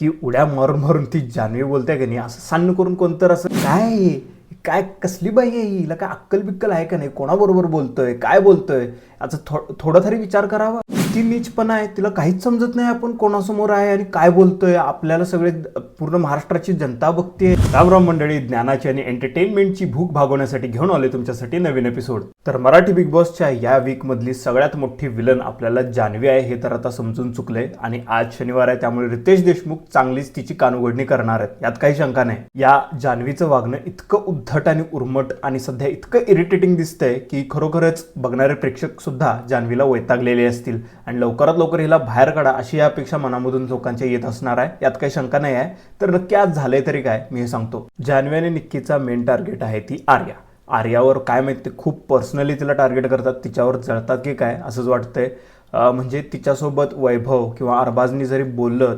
की उड्या मारून मारून ती जान्हवी बोलते की नाही, असं सान्न करून कोणतर असं काय काय कसली बाई आहे हिला, काय अक्कल बिक्कल आहे का नाही, कोणाबरोबर बोलतोय, काय बोलतोय, याचा थोडा तरी विचार करावा. ती नीचपणा आहे, तिला काहीच समजत नाही आपण कोणासमोर आहे आणि काय बोलतोय. आपल्याला सगळे पूर्ण महाराष्ट्राची जनता बघते. रामराम मंडळी, ज्ञानाची आणि एंटरटेनमेंटची भूक भागवण्यासाठी घेऊन आले तुमच्यासाठी नवीन एपिसोड. तर मराठी बिग बॉसच्या या वीक मधली सगळ्यात मोठी विलन आपल्याला जान्हवी आहे हे तर आता समजून चुकलंय. आणि आज शनिवार आहे, त्यामुळे रितेश देशमुख चांगलीच तिची कानउघडणी करणार आहेत, यात काही शंका नाही. या जान्हवीचं वागणं इतकं उद्धट आणि उर्मट आणि सध्या इतकं इरिटेटिंग दिसतंय की खरोखरच बघणारे प्रेक्षक सुद्धा जान्हवीला वैतागलेले असतील आणि लवकरात लवकर हिला बाहेर काढा अशी अपेक्षा मनामधून लोकांच्या येत असणार आहे, यात काही शंका नाही आहे. तर नक्की आज झालंय तरी काय, मी हे सांगतो. जान्हवी आणि निक्कीचा मेन टार्गेट आहे ती आर्या. आर्यावर काय माहिती, ते खूप पर्सनली तिला टार्गेट करतात, तिच्यावर जळतात की काय असंच वाटतंय. म्हणजे तिच्यासोबत वैभव किंवा अरबाजनी जरी बोललं,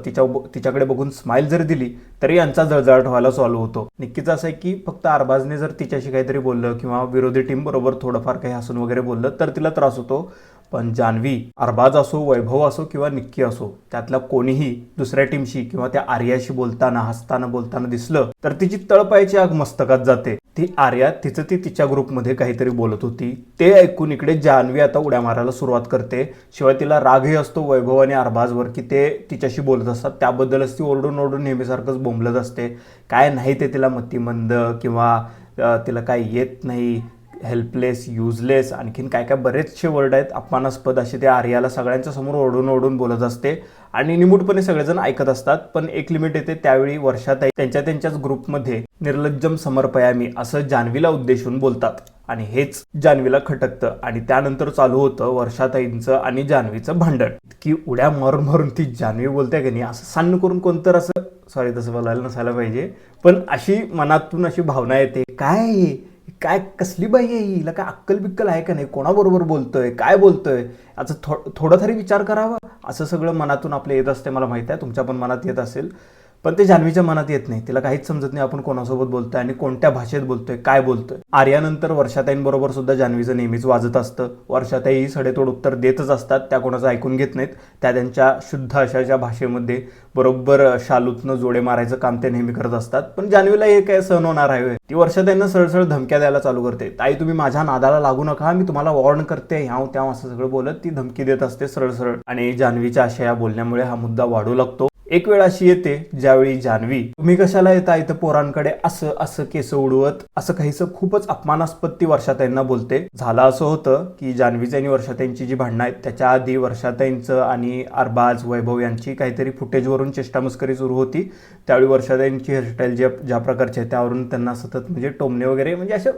तिच्याकडे बघून स्माईल जरी दिली तरी यांचा जळजळाट व्हायला चालू होतो. निक्कीचं असं आहे की फक्त अरबाजने जर तिच्याशी काहीतरी बोललं किंवा विरोधी टीम बरोबर थोडंफार काही हसून वगैरे बोललं तर तिला त्रास होतो. पण जान्हवी, अरबाज असो, वैभव असो किंवा निक्की असो, त्यातल्या कोणीही दुसऱ्या टीमशी किंवा त्या आर्याशी बोलताना हसताना बोलताना दिसलं तर तिची तळपायाची आग मस्तकात जाते. ती आर्या ती तिच्या ग्रुपमध्ये काहीतरी बोलत होती, ते ऐकून इकडे जान्हवी आता उड्या मारायला सुरुवात करते. शिवाय तिला रागही असतो वैभव आणि अरबाजवर की ते तिच्याशी बोलत असतात, त्याबद्दलच ती ओरडून ओरडून नेहमीसारखंच बोंबलत असते. काय नाही ते तिला मतिमंद किंवा तिला काय येत नाही, हेल्पलेस, युजलेस, आणखीन काय काय बरेचसे वर्ड आहेत अपमानास्पद असे ते आर्याला सगळ्यांच्या समोर ओरडून ओरडून बोलत असते. आणि निमूटपणे सगळेजण ऐकत असतात. पण एक लिमिट येते, त्यावेळी वर्षाताई त्यांच्याच ग्रुपमध्ये निर्लज्जम समर्पयामी असं जान्हवीला उद्देशून बोलतात आणि हेच जान्हवीला खटकतं. आणि त्यानंतर चालू होतं वर्षाताईंचं आणि जान्हवीचं भांडण. की उड्या मारून मारून ती जान्हवी बोलते की नाही, असं सान्न करून कोणतर असं, सॉरी तसं बोलायला नसायला पाहिजे, पण अशी मनातून अशी भावना येते, काय काय कसली बाई आहे हिला, काय अक्कल बिक्कल आहे का नाही, कोणाबरोबर बोलतोय, काय बोलतोय, याचा थोडा तरी विचार करावा. असं सगळं मनातून आपल्या येत असते, मला माहिती आहे तुमच्या पण मनात येत असेल. पण ते जान्हवीच्या मनात येत नाही. तिला काहीच समजत नाही आपण कोणासोबत बोलतोय आणि कोणत्या भाषेत बोलतोय, काय बोलतोय. आर्यानंतर वर्षाताईंबरोबर सुद्धा जान्हवीचं नेहमीच वाजत असतं. वर्षाताई सडेतोड उत्तर देतच असतात, त्या कोणाचं ऐकून घेत नाहीत. त्या त्यांच्या शुद्ध अशाच्या भाषेमध्ये बरोबर शालूतनं जोडे मारायचं काम ते नेहमी करत असतात. पण जान्हवीला हे काय सहन होणार आहे. ती वर्षाताईंना सरळ धमक्या द्यायला चालू करते. ताई तुम्ही माझ्या नादाला लागू नका, मी तुम्हाला वॉर्न करते, ह्याव त्याव असं सगळं बोलत ती धमकी देत असते सरळ. आणि जान्हवीच्या अशा या बोलण्यामुळे हा मुद्दा वाढू लागतो. एक वेळ अशी येते ज्यावेळी जान्हवी, तुम्ही कशाला येता इथं पोरांकडे असं केस उडवत, असं काहीसं खूपच अपमानास्पद ती वर्षाताईंना बोलते. झालं असं होतं की जान्हवीची आणि वर्षाताईंची जी भांडणं आहेत त्याच्या आधी वर्षाताईंचं आणि अरबाज वैभव यांची काहीतरी फुटेजवरून चेष्टामस्करी सुरू होती. त्यावेळी वर्षाताईंची हेअरस्टाईल ज्या प्रकारची आहे त्यावरून त्यांना सतत म्हणजे टोमणे वगैरे म्हणजे अशा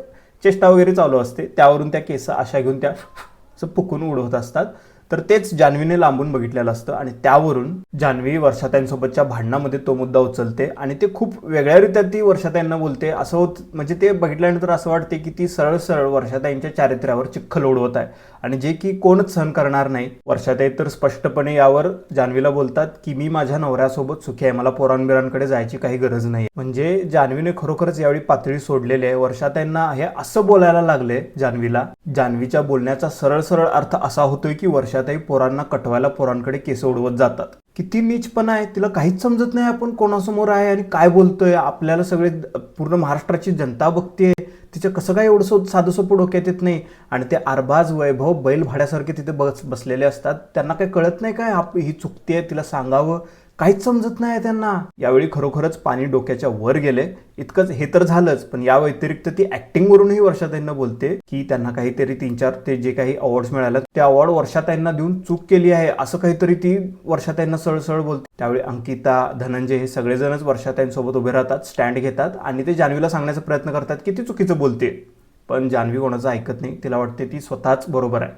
चेष्टा वगैरे चालू असते. त्यावरून त्या केस अशा घेऊन त्या असं फुकून उडवत असतात. तर तेच जान्हवीने लांबून बघितलेलं असतं आणि त्यावरून जान्हवी वर्षाताईंसोबतच्या भांडणामध्ये तो मुद्दा उचलते आणि ते खूप वेगळ्यारित्या ती वर्षाताईंना बोलते. असं होत म्हणजे ते बघितल्यानंतर असं वाटते की ती सरळ वर्षाताईंच्या चारित्र्यावर चिखल उडवत आहे आणि जे की कोणच सहन करणार नाही. वर्षाताई तर स्पष्टपणे यावर जान्हवीला बोलतात की मी माझ्या नवऱ्यासोबत सुखी आहे, मला पोरांबिरांकडे जायची काही गरज नाही. म्हणजे जान्हवीने खरोखरच यावेळी पातळी सोडलेली आहे. वर्षाताईंना हे असं बोलायला लागले जान्हवीला. जान्हवीच्या बोलण्याचा सरळ अर्थ असा होतोय की वर्षाताई पोरांना कटवायला पोरांकडे केस उडवत जातात. किती नीचपणा आहे, तिला काहीच समजत नाही आपण कोणासमोर आहे आणि काय बोलतोय. आपल्याला सगळे पूर्ण महाराष्ट्राची जनता बघते, तिचं कसं काय एवढं साधं सोपं डोक्यात येत नाही. आणि ते अरबाज वैभव बैल भाड्यासारखे तिथे बसलेले असतात, त्यांना काही कळत नाही काय ही चुकते, तिला सांगावं, काहीच समजत नाही त्यांना. यावेळी खरोखरच पाणी डोक्याच्या वर गेले. इतकंच हे तर झालंच, पण या व्यतिरिक्त ती ऍक्टिंग वरूनही वर्षाताईंना बोलते की त्यांना काहीतरी 3-4 ते जे काही अवॉर्ड्स मिळाले ते अवॉर्ड वर्षाताईंना देऊन चूक केली आहे असं काहीतरी ती वर्षाताईंना सरळ बोलते. त्यावेळी अंकिता, धनंजय हे सगळेजणच वर्षाताईंसोबत उभे राहतात, स्टँड घेतात आणि ते जान्हवीला सांगण्याचा प्रयत्न करतात की ती चुकीचं बोलते. पण जान्हवी कोणाचं ऐकत नाही. तिला वाटते ती स्वतःच बरोबर आहे,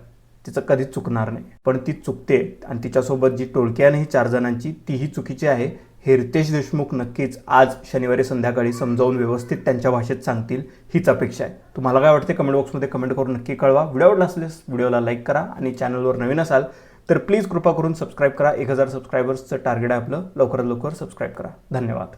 तिचं कधीच चुकणार नाही. पण ती चुकते आणि तिच्यासोबत जी टोळकी आहे 4 जणांची तीही चुकीची आहे. हे रितेश देशमुख नक्कीच आज शनिवारी संध्याकाळी समजावून व्यवस्थित त्यांच्या भाषेत सांगतील हीच अपेक्षा आहे. तुम्हाला काय वाटते कमेंट बॉक्समध्ये कमेंट करून नक्की कळवा. व्हिडिओ आवडला असल्यास व्हिडिओला लाईक करा आणि चॅनलवर नवीन असाल तर प्लीज कृपा करून सबस्क्राईब करा. 1000 सबस्क्रायबर्सचं टार्गेट आहे आपलं, लवकरात लवकर सबस्क्राईब करा. धन्यवाद.